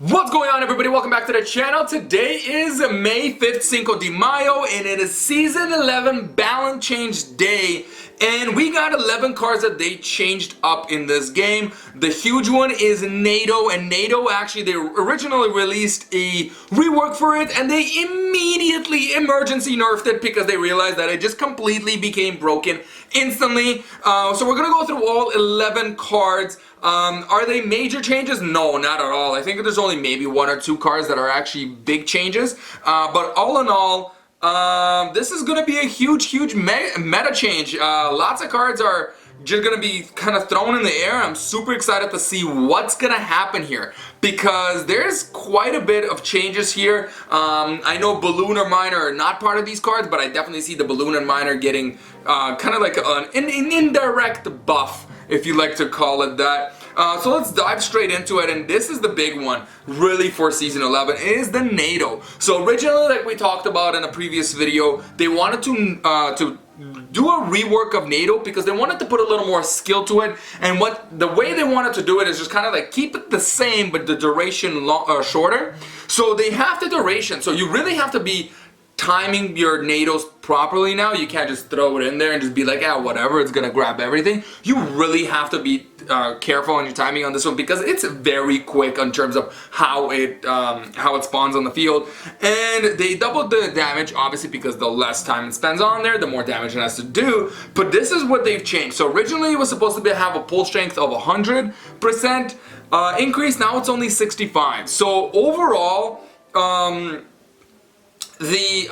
What's going on, everybody? Welcome back to the channel. Today is May 5th, Cinco de Mayo, and it is Season 11 Balance Change Day. And we got 11 cards that they changed up in this game. The huge one is Nado, and Nado actually, they originally released a rework for it, and they immediately emergency nerfed it because they realized that it just completely became broken instantly. So we're gonna go through all 11 cards. Are they major changes? No, not at all. I think there's only maybe one or two cards that are actually big changes. But all in all, this is going to be a huge meta change. Lots of cards are just going to be kind of thrown in the air. I'm super excited to see what's going to happen here because there's quite a bit of changes here. I know Balloon or Miner are not part of these cards, but I definitely see the Balloon and Miner getting kind of like an indirect buff, if you like to call it that. So let's dive straight into it, and this is the big one really for Season 11, is the Nado. So originally, like we talked about in a previous video, they wanted to do a rework of Nado because they wanted to put a little more skill to it, and the way they wanted to do it is just kind of like keep it the same but the duration shorter. So they have the duration, so you really have to be timing your Nados properly now. You can't just throw it in there and just be like, yeah, whatever, it's gonna grab everything. You really have to be careful on your timing on this one because it's very quick in terms of how it spawns on the field. And they doubled the damage, obviously, because the less time it spends on there, the more damage it has to do. But this is what they've changed. So originally it was supposed to have a pull strength of 100% increase. Now it's only 65. So overall, the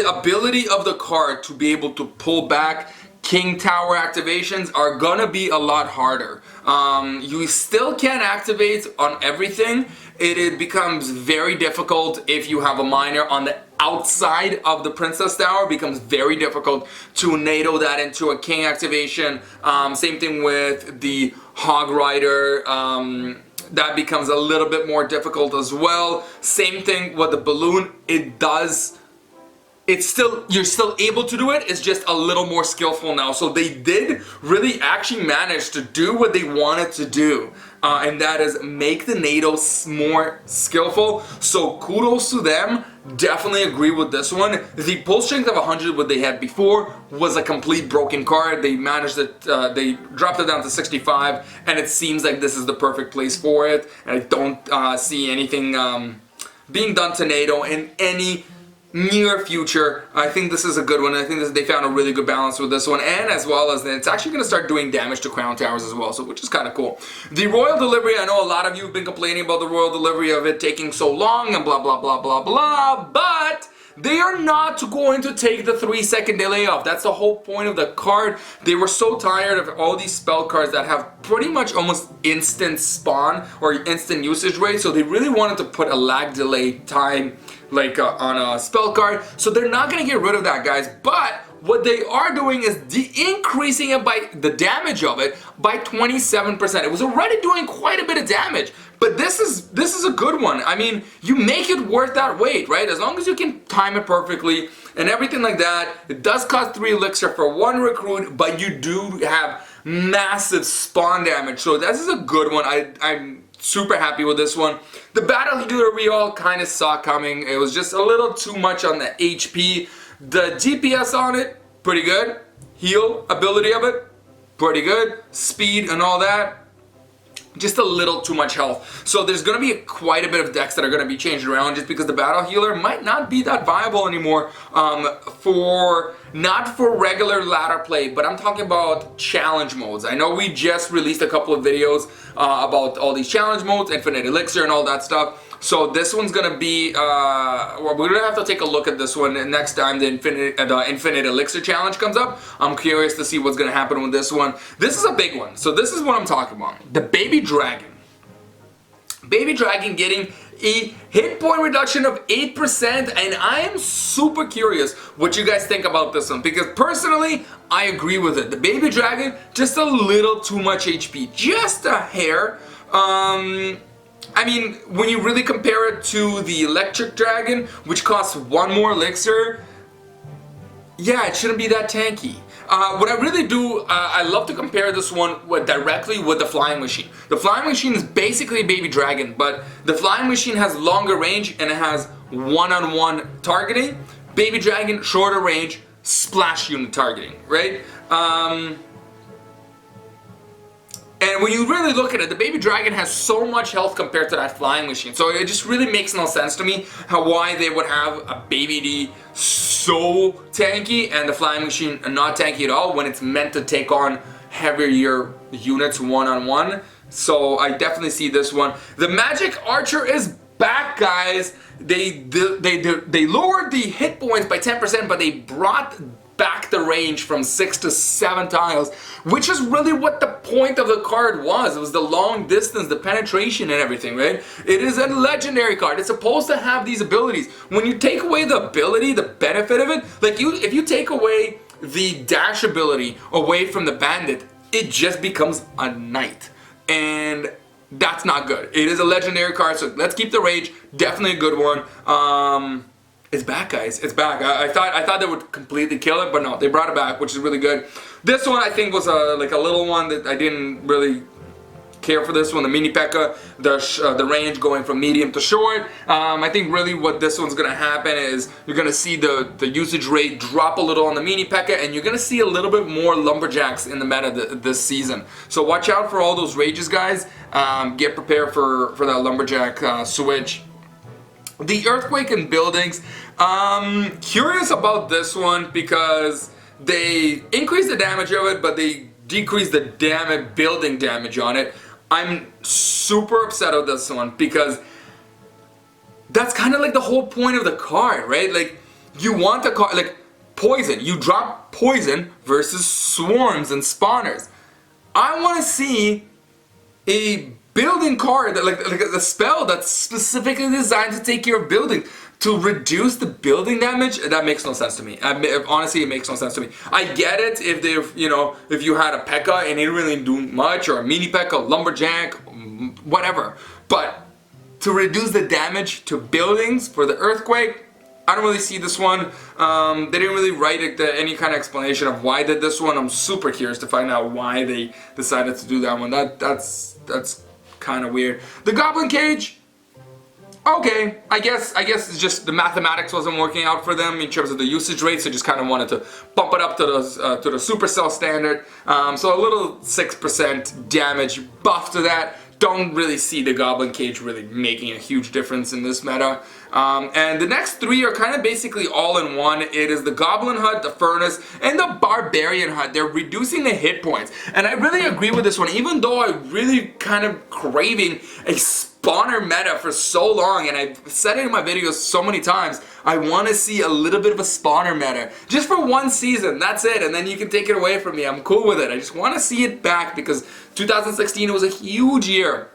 ability of the card to be able to pull back King Tower activations are gonna be a lot harder. You still can't activate on everything. It becomes very difficult if you have a miner on the outside of the Princess Tower. It becomes very difficult to Nado that into a King activation. Same thing with the Hog Rider. That becomes a little bit more difficult as well. Same thing with the Balloon. You're still able to do it. It's just a little more skillful now. So they did really actually manage to do what they wanted to do. And that is make the Nados more skillful. So kudos to them. Definitely agree with this one. The pull strength of 100, what they had before, was a complete broken card. They managed it, they dropped it down to 65, and it seems like this is the perfect place for it. And I don't see anything being done to Nado in any near future. I think this is a good one. I think they found a really good balance with this one, and as well as it's actually going to start doing damage to Crown Towers as well, so which is kind of cool. The Royal Delivery, I know a lot of you have been complaining about the Royal Delivery of it taking so long and blah blah blah blah blah, but they are not going to take the 3-second delay off. That's the whole point of the card. They were so tired of all these spell cards that have pretty much almost instant spawn or instant usage rate, so they really wanted to put a lag delay time like on a spell card. So they're not going to get rid of that, guys, but what they are doing is increasing it by the damage of it by 27%. It was already doing quite a bit of damage, but this is a good one. I mean, you make it worth that wait, right? As long as you can time it perfectly and everything like that. It does cost 3 elixir for 1 recruit, but you do have massive spawn damage. So this is a good one. I'm super happy with this one. The Battle Healer we all kind of saw coming. It was just a little too much on the HP. The DPS on it, pretty good. Heal ability of it, pretty good. Speed and all that, just a little too much health. So there's going to be quite a bit of decks that are going to be changed around just because the Battle Healer might not be that viable anymore not for regular ladder play, but I'm talking about challenge modes. I know we just released a couple of videos about all these challenge modes, Infinite Elixir and all that stuff. So this one's gonna be, we're gonna have to take a look at this one next time the Infinite Elixir Challenge comes up. I'm curious to see what's gonna happen with this one. This is a big one. So this is what I'm talking about. The Baby Dragon. Baby Dragon getting a hit point reduction of 8%, and I am super curious what you guys think about this one, because personally, I agree with it. The Baby Dragon, just a little too much HP, just a hair. I mean, when you really compare it to the Electric Dragon, which costs 1 more elixir, yeah, it shouldn't be that tanky. what I really do, I love to compare this one directly with the Flying Machine. The Flying Machine is basically a Baby Dragon, but the Flying Machine has longer range and it has one-on-one targeting. Baby Dragon, shorter range, splash unit targeting, right? And when you really look at it, the Baby Dragon has so much health compared to that Flying Machine. So it just really makes no sense to me why they would have a Baby D so tanky and the Flying Machine not tanky at all when it's meant to take on heavier units one-on-one. So I definitely see this one. The Magic Archer is back, guys. They lowered the hit points by 10%, but they brought back the range from 6 to 7 tiles, which is really what the point of the card was. It was the long distance, the penetration and everything, right? It is a legendary card. It's supposed to have these abilities. When you take away the ability, the benefit of it, like if you take away the dash ability away from the bandit, it just becomes a knight. And that's not good. It is a legendary card, so let's keep the rage. Definitely a good one. It's back, guys. It's back. I thought they would completely kill it, but no, they brought it back, which is really good. This one I think was like a little one that I didn't really care for. This one, the Mini P.E.K.K.A, the range going from medium to short. I think really what this one's gonna happen is you're gonna see the usage rate drop a little on the Mini P.E.K.K.A, and you're gonna see a little bit more lumberjacks in the meta this season. So watch out for all those rages, guys. Get prepared for that lumberjack switch. The Earthquake in buildings, curious about this one because they increase the damage of it, but they decrease the building damage on it. I'm super upset with this one because that's kind of like the whole point of the card, right? Like, you want the card, like poison, you drop poison versus swarms and spawners. I want to see a building card, like a spell that's specifically designed to take care of building, to reduce the building damage. That makes no sense to me. Honestly, it makes no sense to me. I get it if if you had a P.E.K.K.A and it didn't really do much, or a Mini P.E.K.K.A, lumberjack, whatever. But to reduce the damage to buildings for the Earthquake, I don't really see this one. They didn't really write any kind of explanation of why they did this one. I'm super curious to find out why they decided to do that one. That's kind of weird. The Goblin Cage, okay, I guess it's just the mathematics wasn't working out for them in terms of the usage rate, so just kind of wanted to bump it up to the Supercell standard. So a little 6% damage buff to that. Don't really see the Goblin Cage really making a huge difference in this meta. And the next three are kind of basically all in one. It is the Goblin Hut, the Furnace, and the Barbarian Hut. They're reducing the hit points. And I really agree with this one, even though I'm really kind of craving a spawner meta for so long, and I've said it in my videos so many times, I want to see a little bit of a spawner meta. Just for one season, that's it, and then you can take it away from me. I'm cool with it. I just want to see it back because 2016 was a huge year.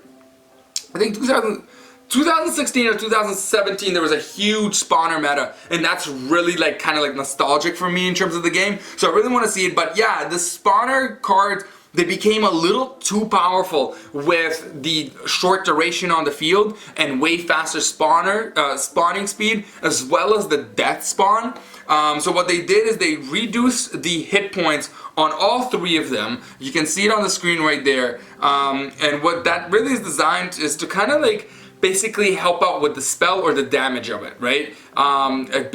I think 2016 or 2017 there was a huge spawner meta, and that's really like kind of like nostalgic for me in terms of the game. So I really want to see it, but yeah, the spawner cards, they became a little too powerful with the short duration on the field and way faster spawning speed, as well as the death spawn. So what they did is they reduced the hit points on all three of them. You can see it on the screen right there. And what that really is designed is to kind of like basically help out with the spell or the damage of it, right? It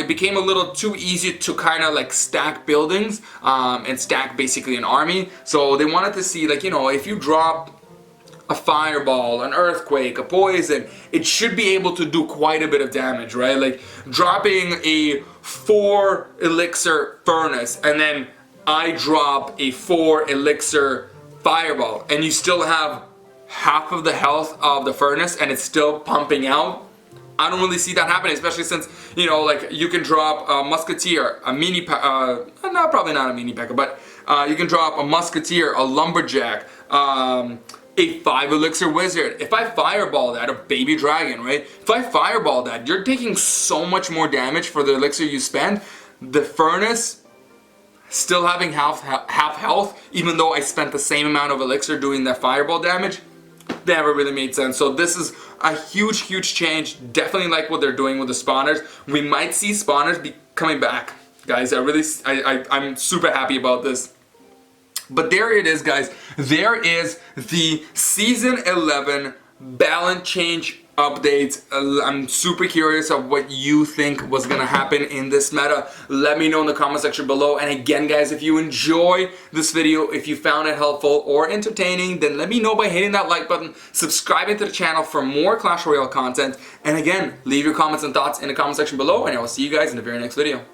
became a little too easy to kind of like stack buildings and stack basically an army. So they wanted to see, like, if you drop a fireball, an earthquake, a poison, it should be able to do quite a bit of damage, right? Like dropping a 4 elixir furnace and then I drop a 4 elixir fireball and you still have half of the health of the furnace and it's still pumping out. I don't really see that happening, especially since, like you can drop a musketeer, a mini, no, probably not a mini P.E.K.K.A, but you can drop a musketeer, a lumberjack, a 5 elixir wizard. If I fireball that, a baby dragon, right? If I fireball that, you're taking so much more damage for the elixir you spend. The furnace still having half health, even though I spent the same amount of elixir doing that fireball damage. Never really made sense. So this is a huge change. Definitely like what they're doing with the spawners. We might see spawners be coming back Guys, I'm super happy about this. But there it is, guys. There is the Season 11 balance change updates. I'm super curious of what you think was gonna happen in this meta. Let me know in the comment section below. And again, guys, if you enjoy this video, if you found it helpful or entertaining, then let me know by hitting that like button, subscribing to the channel for more Clash Royale content. And again, leave your comments and thoughts in the comment section below, and I will see you guys in the very next video.